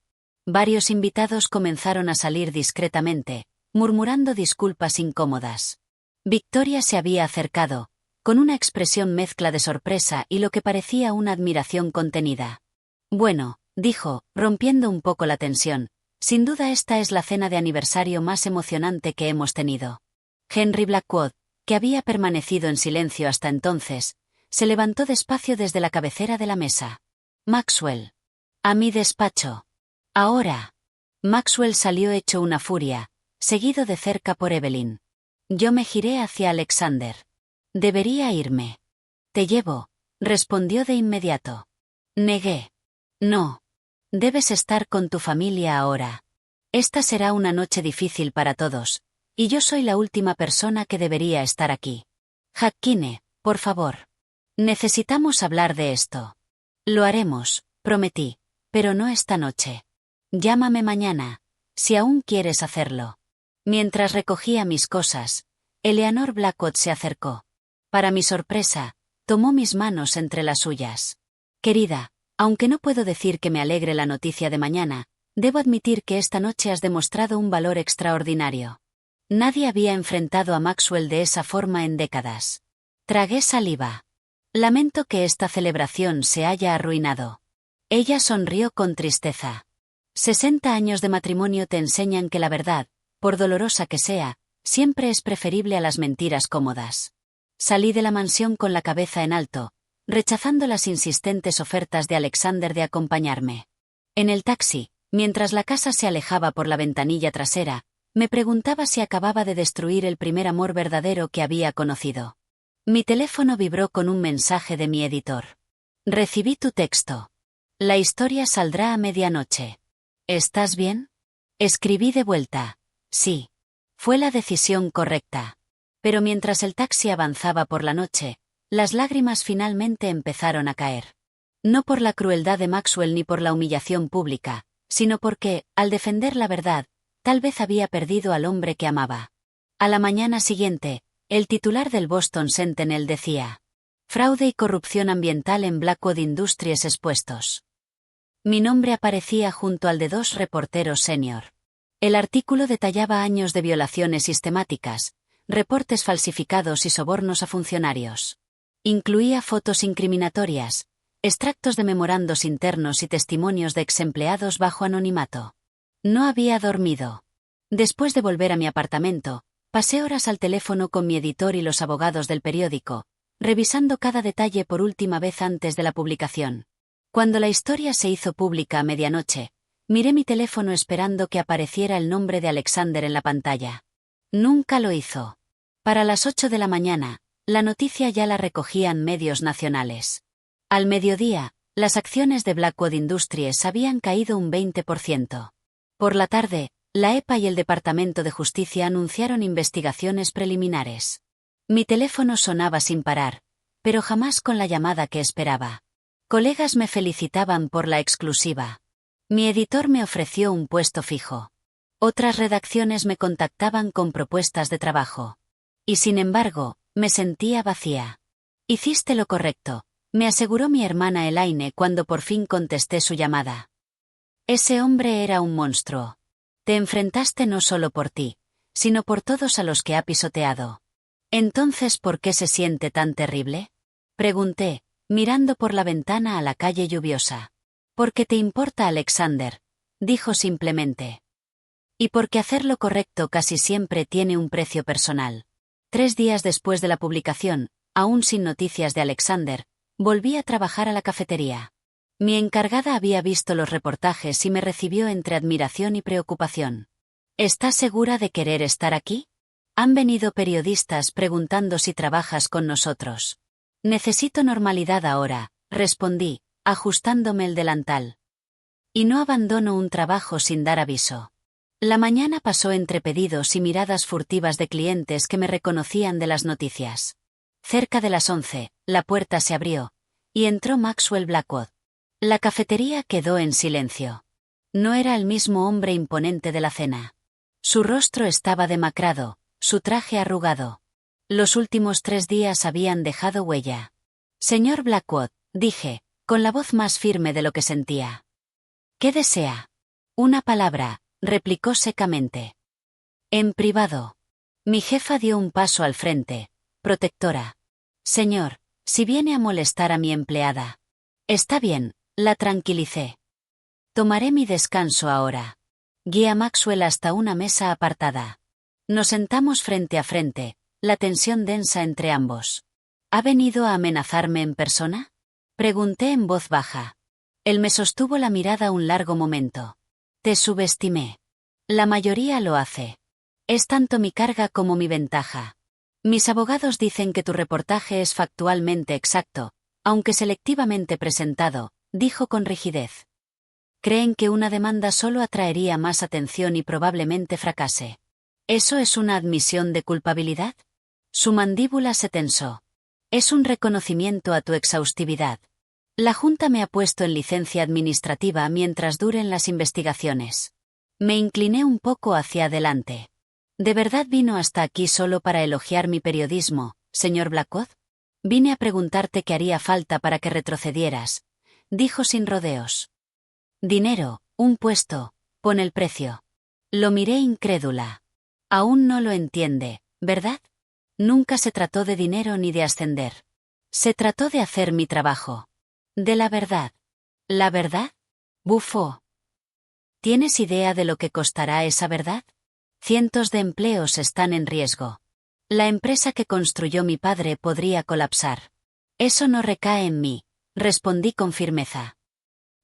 Varios invitados comenzaron a salir discretamente, murmurando disculpas incómodas. Victoria se había acercado, con una expresión mezcla de sorpresa y lo que parecía una admiración contenida. Bueno, dijo, rompiendo un poco la tensión, sin duda esta es la cena de aniversario más emocionante que hemos tenido. Henry Blackwood, que había permanecido en silencio hasta entonces, se levantó despacio desde la cabecera de la mesa. Maxwell. A mi despacho. Ahora. Maxwell salió hecho una furia, seguido de cerca por Evelyn. Yo me giré hacia Alexander. Debería irme. Te llevo, respondió de inmediato. Negué. No. Debes estar con tu familia ahora. Esta será una noche difícil para todos, y yo soy la última persona que debería estar aquí. Jacqueline, por favor. Necesitamos hablar de esto. Lo haremos, prometí, pero no esta noche. Llámame mañana, si aún quieres hacerlo. Mientras recogía mis cosas, Eleanor Blackwood se acercó. Para mi sorpresa, tomó mis manos entre las suyas. Querida, aunque no puedo decir que me alegre la noticia de mañana, debo admitir que esta noche has demostrado un valor extraordinario. Nadie había enfrentado a Maxwell de esa forma en décadas. Tragué saliva. Lamento que esta celebración se haya arruinado. Ella sonrió con tristeza. 60 años de matrimonio te enseñan que la verdad, por dolorosa que sea, siempre es preferible a las mentiras cómodas. Salí de la mansión con la cabeza en alto, rechazando las insistentes ofertas de Alexander de acompañarme. En el taxi, mientras la casa se alejaba por la ventanilla trasera, me preguntaba si acababa de destruir el primer amor verdadero que había conocido. Mi teléfono vibró con un mensaje de mi editor. Recibí tu texto. La historia saldrá a medianoche. ¿Estás bien? Escribí de vuelta. Sí. Fue la decisión correcta. Pero mientras el taxi avanzaba por la noche, las lágrimas finalmente empezaron a caer. No por la crueldad de Maxwell ni por la humillación pública, sino porque, al defender la verdad, tal vez había perdido al hombre que amaba. A la mañana siguiente, el titular del Boston Sentinel decía: fraude y corrupción ambiental en Blackwood Industries expuestos. Mi nombre aparecía junto al de 2 reporteros senior. El artículo detallaba años de violaciones sistemáticas, reportes falsificados y sobornos a funcionarios. Incluía fotos incriminatorias, extractos de memorandos internos y testimonios de exempleados bajo anonimato. No había dormido. Después de volver a mi apartamento, pasé horas al teléfono con mi editor y los abogados del periódico, revisando cada detalle por última vez antes de la publicación. Cuando la historia se hizo pública a medianoche, miré mi teléfono esperando que apareciera el nombre de Alexander en la pantalla. Nunca lo hizo. Para las 8 de la mañana, la noticia ya la recogían medios nacionales. Al mediodía, las acciones de Blackwood Industries habían caído un 20%. Por la tarde, la EPA y el Departamento de Justicia anunciaron investigaciones preliminares. Mi teléfono sonaba sin parar, pero jamás con la llamada que esperaba. Colegas me felicitaban por la exclusiva. Mi editor me ofreció un puesto fijo. Otras redacciones me contactaban con propuestas de trabajo. Y sin embargo, me sentía vacía. Hiciste lo correcto, me aseguró mi hermana Elaine cuando por fin contesté su llamada. Ese hombre era un monstruo. Te enfrentaste no solo por ti, sino por todos a los que ha pisoteado. Entonces, ¿por qué se siente tan terrible? Pregunté, mirando por la ventana a la calle lluviosa. Porque te importa Alexander, dijo simplemente. Y porque hacer lo correcto casi siempre tiene un precio personal. 3 días después de la publicación, aún sin noticias de Alexander, volví a trabajar a la cafetería. Mi encargada había visto los reportajes y me recibió entre admiración y preocupación. ¿Estás segura de querer estar aquí? Han venido periodistas preguntando si trabajas con nosotros. Necesito normalidad ahora, respondí, ajustándome el delantal. Y no abandono un trabajo sin dar aviso. La mañana pasó entre pedidos y miradas furtivas de clientes que me reconocían de las noticias. Cerca de las 11, la puerta se abrió, y entró Maxwell Blackwood. La cafetería quedó en silencio. No era el mismo hombre imponente de la cena. Su rostro estaba demacrado, su traje arrugado. Los últimos 3 días habían dejado huella. Señor Blackwood, dije, con la voz más firme de lo que sentía. ¿Qué desea? Una palabra, replicó secamente. En privado. Mi jefa dio un paso al frente, protectora. Señor, si viene a molestar a mi empleada. Está bien, la tranquilicé. Tomaré mi descanso ahora. Guié a Maxwell hasta una mesa apartada. Nos sentamos frente a frente, la tensión densa entre ambos. ¿Ha venido a amenazarme en persona? Pregunté en voz baja. Él me sostuvo la mirada un largo momento. Te subestimé. La mayoría lo hace. Es tanto mi carga como mi ventaja. Mis abogados dicen que tu reportaje es factualmente exacto, aunque selectivamente presentado, dijo con rigidez. Creen que una demanda solo atraería más atención y probablemente fracase. ¿Eso es una admisión de culpabilidad? Su mandíbula se tensó. Es un reconocimiento a tu exhaustividad. La Junta me ha puesto en licencia administrativa mientras duren las investigaciones. Me incliné un poco hacia adelante. ¿De verdad vino hasta aquí solo para elogiar mi periodismo, señor Blackwood? Vine a preguntarte qué haría falta para que retrocedieras, dijo sin rodeos. Dinero, un puesto, pon el precio. Lo miré incrédula. Aún no lo entiende, ¿verdad? Nunca se trató de dinero ni de ascender. Se trató de hacer mi trabajo. De la verdad. ¿La verdad? Bufó. ¿Tienes idea de lo que costará esa verdad? Cientos de empleos están en riesgo. La empresa que construyó mi padre podría colapsar. Eso no recae en mí, respondí con firmeza.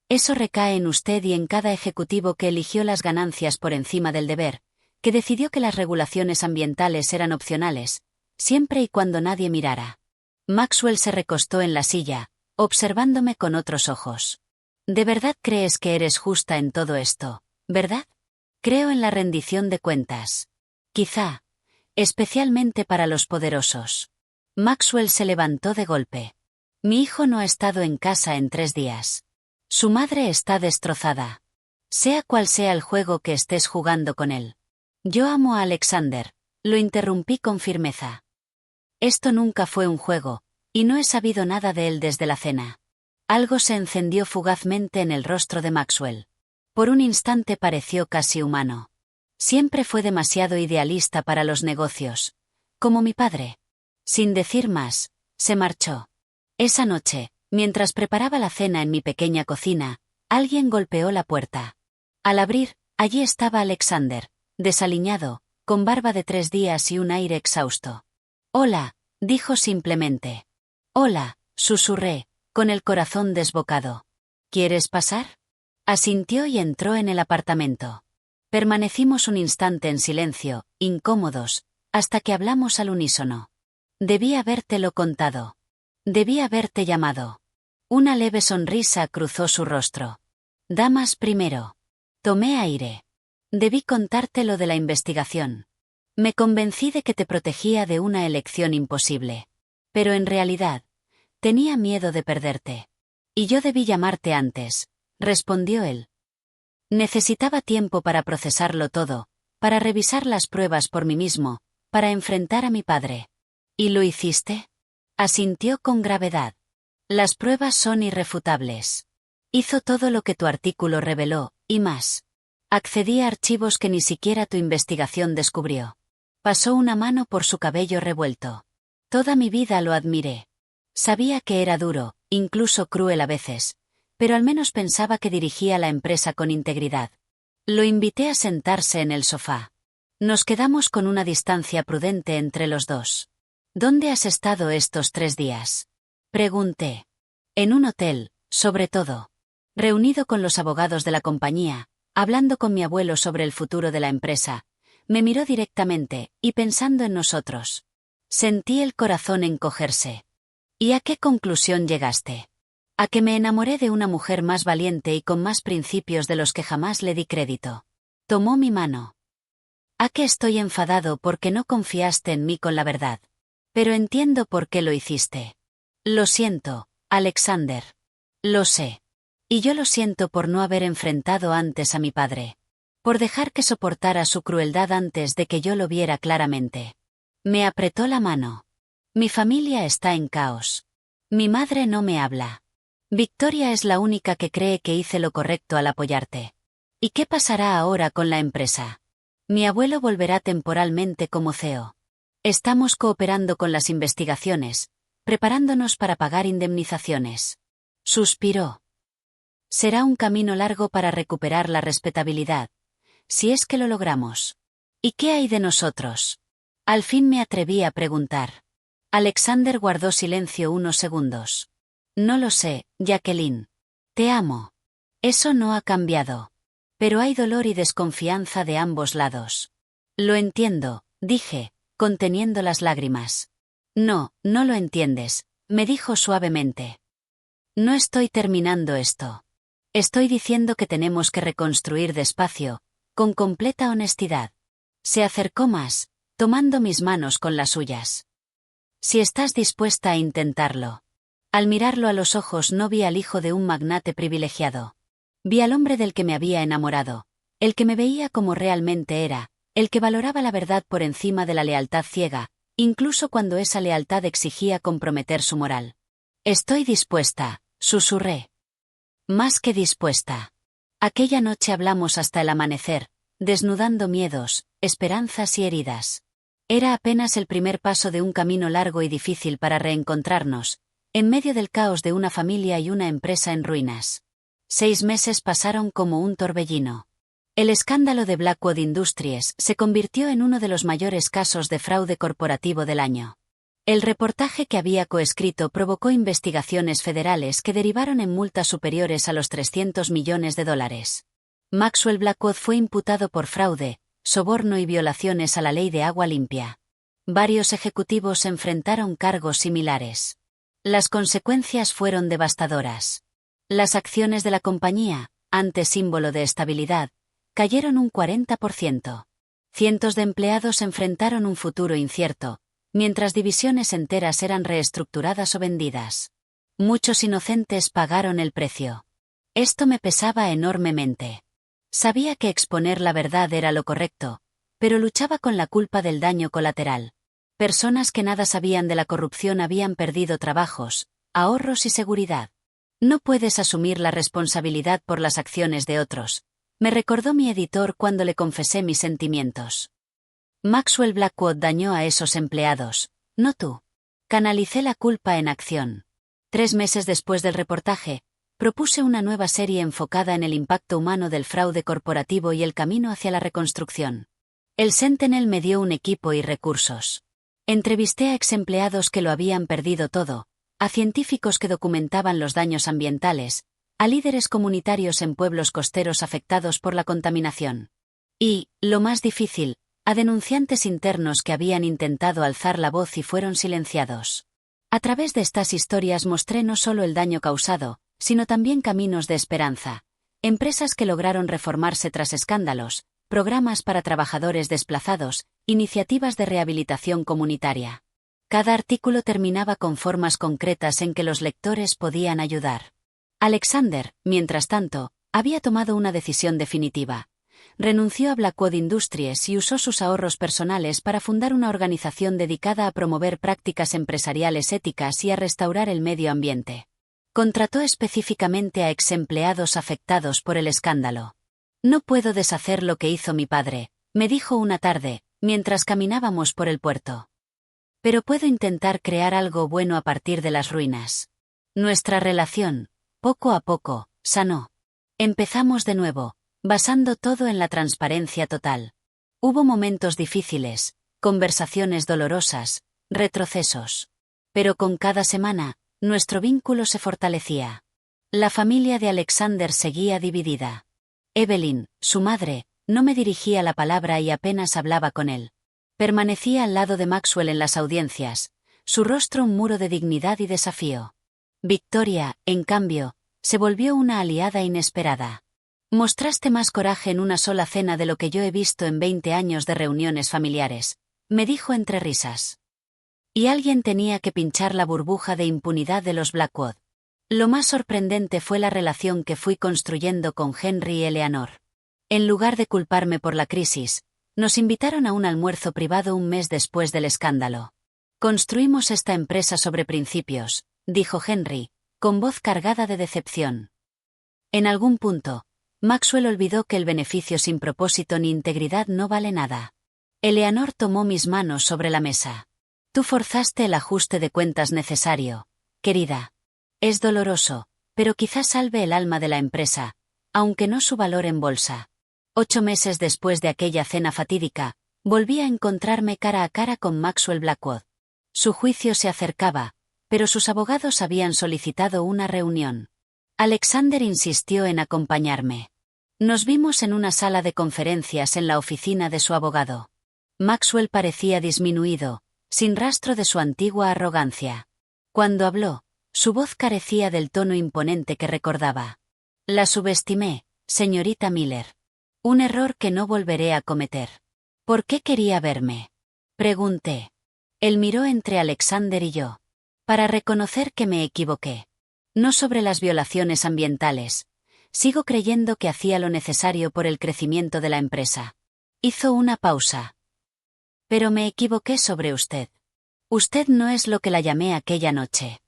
Eso recae en usted y en cada ejecutivo que eligió las ganancias por encima del deber, que decidió que las regulaciones ambientales eran opcionales, siempre y cuando nadie mirara. Maxwell se recostó en la silla, observándome con otros ojos. ¿De verdad crees que eres justa en todo esto, verdad? Creo en la rendición de cuentas. Quizá. Especialmente para los poderosos. Maxwell se levantó de golpe. Mi hijo no ha estado en casa en 3 días. Su madre está destrozada. Sea cual sea el juego que estés jugando con él. Yo amo a Alexander, lo interrumpí con firmeza. Esto nunca fue un juego, y no he sabido nada de él desde la cena. Algo se encendió fugazmente en el rostro de Maxwell. Por un instante pareció casi humano. Siempre fue demasiado idealista para los negocios. Como mi padre. Sin decir más, se marchó. Esa noche, mientras preparaba la cena en mi pequeña cocina, alguien golpeó la puerta. Al abrir, allí estaba Alexander, desaliñado, con barba de 3 días y un aire exhausto. Hola, dijo simplemente. Hola, susurré, con el corazón desbocado. ¿Quieres pasar? Asintió y entró en el apartamento. Permanecimos un instante en silencio, incómodos, hasta que hablamos al unísono. Debí habértelo contado. Debí haberte llamado. Una leve sonrisa cruzó su rostro. Damas primero. Tomé aire. Debí contarte lo de la investigación. Me convencí de que te protegía de una elección imposible. Pero en realidad, tenía miedo de perderte. Y yo debí llamarte antes, respondió él. Necesitaba tiempo para procesarlo todo, para revisar las pruebas por mí mismo, para enfrentar a mi padre. ¿Y lo hiciste? Asintió con gravedad. Las pruebas son irrefutables. Hizo todo lo que tu artículo reveló, y más. Accedí a archivos que ni siquiera tu investigación descubrió. Pasó una mano por su cabello revuelto. Toda mi vida lo admiré. Sabía que era duro, incluso cruel a veces, pero al menos pensaba que dirigía la empresa con integridad. Lo invité a sentarse en el sofá. Nos quedamos con una distancia prudente entre los dos. ¿Dónde has estado estos 3 días? Pregunté. En un hotel, sobre todo. Reunido con los abogados de la compañía, hablando con mi abuelo sobre el futuro de la empresa, me miró directamente, y pensando en nosotros. Sentí el corazón encogerse. ¿Y a qué conclusión llegaste? A que me enamoré de una mujer más valiente y con más principios de los que jamás le di crédito. Tomó mi mano. A que estoy enfadado porque no confiaste en mí con la verdad. Pero entiendo por qué lo hiciste. Lo siento, Alexander. Lo sé. Y yo lo siento por no haber enfrentado antes a mi padre. Por dejar que soportara su crueldad antes de que yo lo viera claramente. Me apretó la mano. Mi familia está en caos. Mi madre no me habla. Victoria es la única que cree que hice lo correcto al apoyarte. ¿Y qué pasará ahora con la empresa? Mi abuelo volverá temporalmente como CEO. Estamos cooperando con las investigaciones, preparándonos para pagar indemnizaciones. Suspiró. Será un camino largo para recuperar la respetabilidad, si es que lo logramos. ¿Y qué hay de nosotros? Al fin me atreví a preguntar. Alexander guardó silencio unos segundos. No lo sé, Jacqueline. Te amo. Eso no ha cambiado. Pero hay dolor y desconfianza de ambos lados. Lo entiendo, dije, conteniendo las lágrimas. No, no lo entiendes, me dijo suavemente. No estoy terminando esto. Estoy diciendo que tenemos que reconstruir despacio, con completa honestidad. Se acercó más, tomando mis manos con las suyas. Si estás dispuesta a intentarlo. Al mirarlo a los ojos no vi al hijo de un magnate privilegiado. Vi al hombre del que me había enamorado, el que me veía como realmente era, el que valoraba la verdad por encima de la lealtad ciega, incluso cuando esa lealtad exigía comprometer su moral. Estoy dispuesta, susurré. Más que dispuesta. Aquella noche hablamos hasta el amanecer, desnudando miedos, esperanzas y heridas. Era apenas el primer paso de un camino largo y difícil para reencontrarnos, en medio del caos de una familia y una empresa en ruinas. 6 meses pasaron como un torbellino. El escándalo de Blackwood Industries se convirtió en uno de los mayores casos de fraude corporativo del año. El reportaje que había coescrito provocó investigaciones federales que derivaron en multas superiores a los $300 millones. Maxwell Blackwood fue imputado por fraude, soborno y violaciones a la ley de agua limpia. Varios ejecutivos enfrentaron cargos similares. Las consecuencias fueron devastadoras. Las acciones de la compañía, antes símbolo de estabilidad, cayeron un 40%. Cientos de empleados enfrentaron un futuro incierto, mientras divisiones enteras eran reestructuradas o vendidas. Muchos inocentes pagaron el precio. Esto me pesaba enormemente. Sabía que exponer la verdad era lo correcto, pero luchaba con la culpa del daño colateral. Personas que nada sabían de la corrupción habían perdido trabajos, ahorros y seguridad. No puedes asumir la responsabilidad por las acciones de otros, me recordó mi editor cuando le confesé mis sentimientos. Maxwell Blackwood dañó a esos empleados, no tú. Canalicé la culpa en acción. 3 meses después del reportaje, propuse una nueva serie enfocada en el impacto humano del fraude corporativo y el camino hacia la reconstrucción. El Sentinel me dio un equipo y recursos. Entrevisté a exempleados que lo habían perdido todo, a científicos que documentaban los daños ambientales, a líderes comunitarios en pueblos costeros afectados por la contaminación. Y, lo más difícil, a denunciantes internos que habían intentado alzar la voz y fueron silenciados. A través de estas historias mostré no solo el daño causado, sino también caminos de esperanza. Empresas que lograron reformarse tras escándalos, programas para trabajadores desplazados, iniciativas de rehabilitación comunitaria. Cada artículo terminaba con formas concretas en que los lectores podían ayudar. Alexander, mientras tanto, había tomado una decisión definitiva. Renunció a Blackwood Industries y usó sus ahorros personales para fundar una organización dedicada a promover prácticas empresariales éticas y a restaurar el medio ambiente. Contrató específicamente a exempleados afectados por el escándalo. «No puedo deshacer lo que hizo mi padre», me dijo una tarde, mientras caminábamos por el puerto. «Pero puedo intentar crear algo bueno a partir de las ruinas». Nuestra relación, poco a poco, sanó. Empezamos de nuevo, basando todo en la transparencia total. Hubo momentos difíciles, conversaciones dolorosas, retrocesos. Pero con cada semana, nuestro vínculo se fortalecía. La familia de Alexander seguía dividida. Evelyn, su madre, no me dirigía la palabra y apenas hablaba con él. Permanecía al lado de Maxwell en las audiencias, su rostro un muro de dignidad y desafío. Victoria, en cambio, se volvió una aliada inesperada. «Mostraste más coraje en una sola cena de lo que yo he visto en 20 años de reuniones familiares», me dijo entre risas. Y alguien tenía que pinchar la burbuja de impunidad de los Blackwood. Lo más sorprendente fue la relación que fui construyendo con Henry y Eleanor. En lugar de culparme por la crisis, nos invitaron a un almuerzo privado un mes después del escándalo. «Construimos esta empresa sobre principios», dijo Henry, con voz cargada de decepción. En algún punto, Maxwell olvidó que el beneficio sin propósito ni integridad no vale nada. Eleanor tomó mis manos sobre la mesa. «Tú forzaste el ajuste de cuentas necesario, querida. Es doloroso, pero quizás salve el alma de la empresa, aunque no su valor en bolsa». 8 meses después de aquella cena fatídica, volví a encontrarme cara a cara con Maxwell Blackwood. Su juicio se acercaba, pero sus abogados habían solicitado una reunión. Alexander insistió en acompañarme. Nos vimos en una sala de conferencias en la oficina de su abogado. Maxwell parecía disminuido, sin rastro de su antigua arrogancia. Cuando habló, su voz carecía del tono imponente que recordaba. «La subestimé, señorita Miller. Un error que no volveré a cometer». «¿Por qué quería verme?», pregunté. Él miró entre Alexander y yo. «Para reconocer que me equivoqué. No sobre las violaciones ambientales. Sigo creyendo que hacía lo necesario por el crecimiento de la empresa». Hizo una pausa. «Pero me equivoqué sobre usted. Usted no es lo que la llamé aquella noche».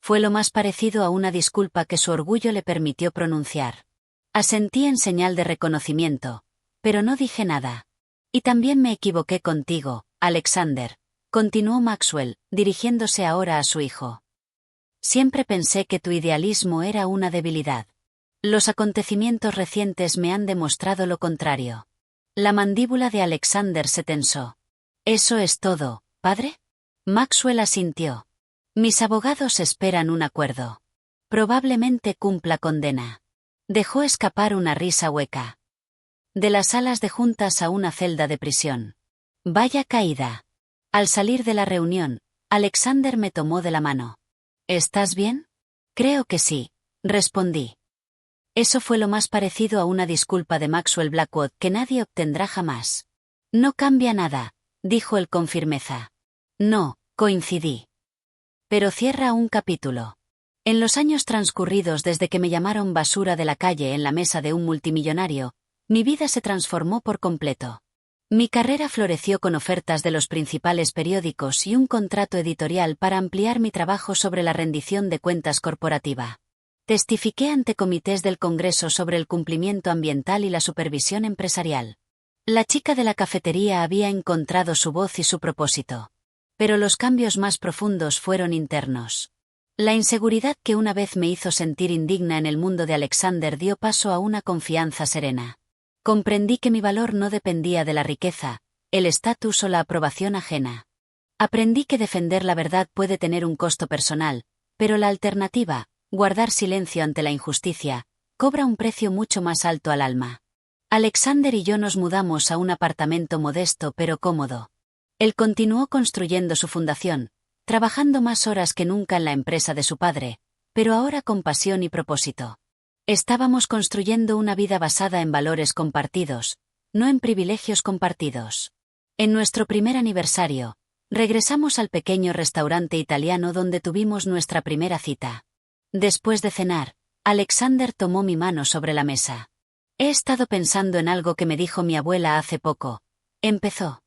Fue lo más parecido a una disculpa que su orgullo le permitió pronunciar. Asentí en señal de reconocimiento, pero no dije nada. «Y también me equivoqué contigo, Alexander», continuó Maxwell, dirigiéndose ahora a su hijo. «Siempre pensé que tu idealismo era una debilidad. Los acontecimientos recientes me han demostrado lo contrario». La mandíbula de Alexander se tensó. «¿Eso es todo, padre?». Maxwell asintió. «Mis abogados esperan un acuerdo. Probablemente cumpla condena». Dejó escapar una risa hueca. «De las salas de juntas a una celda de prisión. Vaya caída». Al salir de la reunión, Alexander me tomó de la mano. «¿Estás bien?». «Creo que sí», respondí. Eso fue lo más parecido a una disculpa de Maxwell Blackwood que nadie obtendrá jamás. «No cambia nada», dijo él con firmeza. «No», coincidí. «Pero cierra un capítulo». En los años transcurridos desde que me llamaron basura de la calle en la mesa de un multimillonario, mi vida se transformó por completo. Mi carrera floreció con ofertas de los principales periódicos y un contrato editorial para ampliar mi trabajo sobre la rendición de cuentas corporativa. Testifiqué ante comités del Congreso sobre el cumplimiento ambiental y la supervisión empresarial. La chica de la cafetería había encontrado su voz y su propósito. Pero los cambios más profundos fueron internos. La inseguridad que una vez me hizo sentir indigna en el mundo de Alexander dio paso a una confianza serena. Comprendí que mi valor no dependía de la riqueza, el estatus o la aprobación ajena. Aprendí que defender la verdad puede tener un costo personal, pero la alternativa, guardar silencio ante la injusticia, cobra un precio mucho más alto al alma. Alexander y yo nos mudamos a un apartamento modesto pero cómodo. Él continuó construyendo su fundación, trabajando más horas que nunca en la empresa de su padre, pero ahora con pasión y propósito. Estábamos construyendo una vida basada en valores compartidos, no en privilegios compartidos. En nuestro primer aniversario, regresamos al pequeño restaurante italiano donde tuvimos nuestra primera cita. Después de cenar, Alexander tomó mi mano sobre la mesa. He estado pensando en algo que me dijo mi abuela hace poco. Empezó.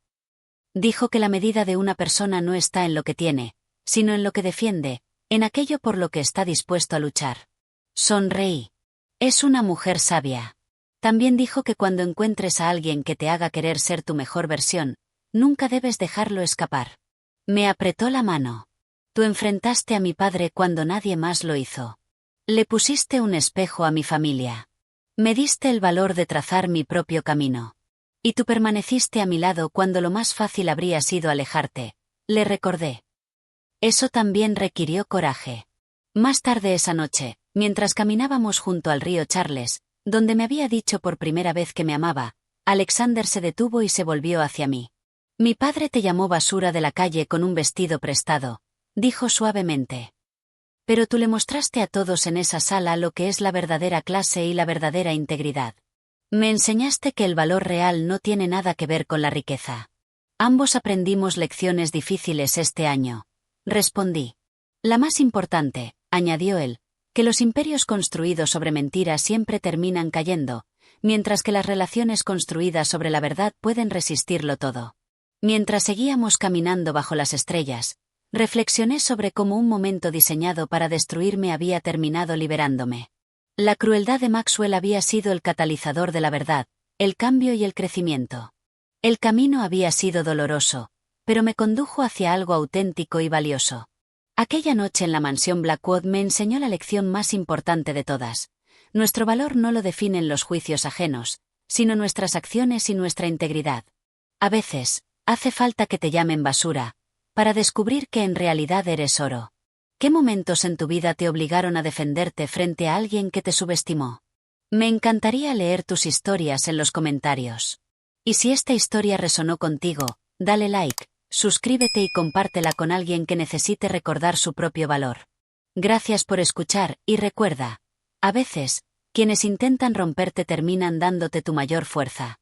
Dijo que la medida de una persona no está en lo que tiene, sino en lo que defiende, en aquello por lo que está dispuesto a luchar. Sonreí. Es una mujer sabia. También dijo que cuando encuentres a alguien que te haga querer ser tu mejor versión, nunca debes dejarlo escapar. Me apretó la mano. Tú enfrentaste a mi padre cuando nadie más lo hizo. Le pusiste un espejo a mi familia. Me diste el valor de trazar mi propio camino. Y tú permaneciste a mi lado cuando lo más fácil habría sido alejarte, le recordé. Eso también requirió coraje. Más tarde esa noche, mientras caminábamos junto al río Charles, donde me había dicho por primera vez que me amaba, Alexander se detuvo y se volvió hacia mí. Mi padre te llamó basura de la calle con un vestido prestado, dijo suavemente. Pero tú le mostraste a todos en esa sala lo que es la verdadera clase y la verdadera integridad. Me enseñaste que el valor real no tiene nada que ver con la riqueza. Ambos aprendimos lecciones difíciles este año. Respondí. La más importante, añadió él, que los imperios construidos sobre mentiras siempre terminan cayendo, mientras que las relaciones construidas sobre la verdad pueden resistirlo todo. Mientras seguíamos caminando bajo las estrellas, reflexioné sobre cómo un momento diseñado para destruirme había terminado liberándome. La crueldad de Maxwell había sido el catalizador de la verdad, el cambio y el crecimiento. El camino había sido doloroso, pero me condujo hacia algo auténtico y valioso. Aquella noche en la mansión Blackwood me enseñó la lección más importante de todas. Nuestro valor no lo definen los juicios ajenos, sino nuestras acciones y nuestra integridad. A veces, hace falta que te llamen basura, para descubrir que en realidad eres oro. ¿Qué momentos en tu vida te obligaron a defenderte frente a alguien que te subestimó? Me encantaría leer tus historias en los comentarios. Y si esta historia resonó contigo, dale like, suscríbete y compártela con alguien que necesite recordar su propio valor. Gracias por escuchar y recuerda, a veces, quienes intentan romperte terminan dándote tu mayor fuerza.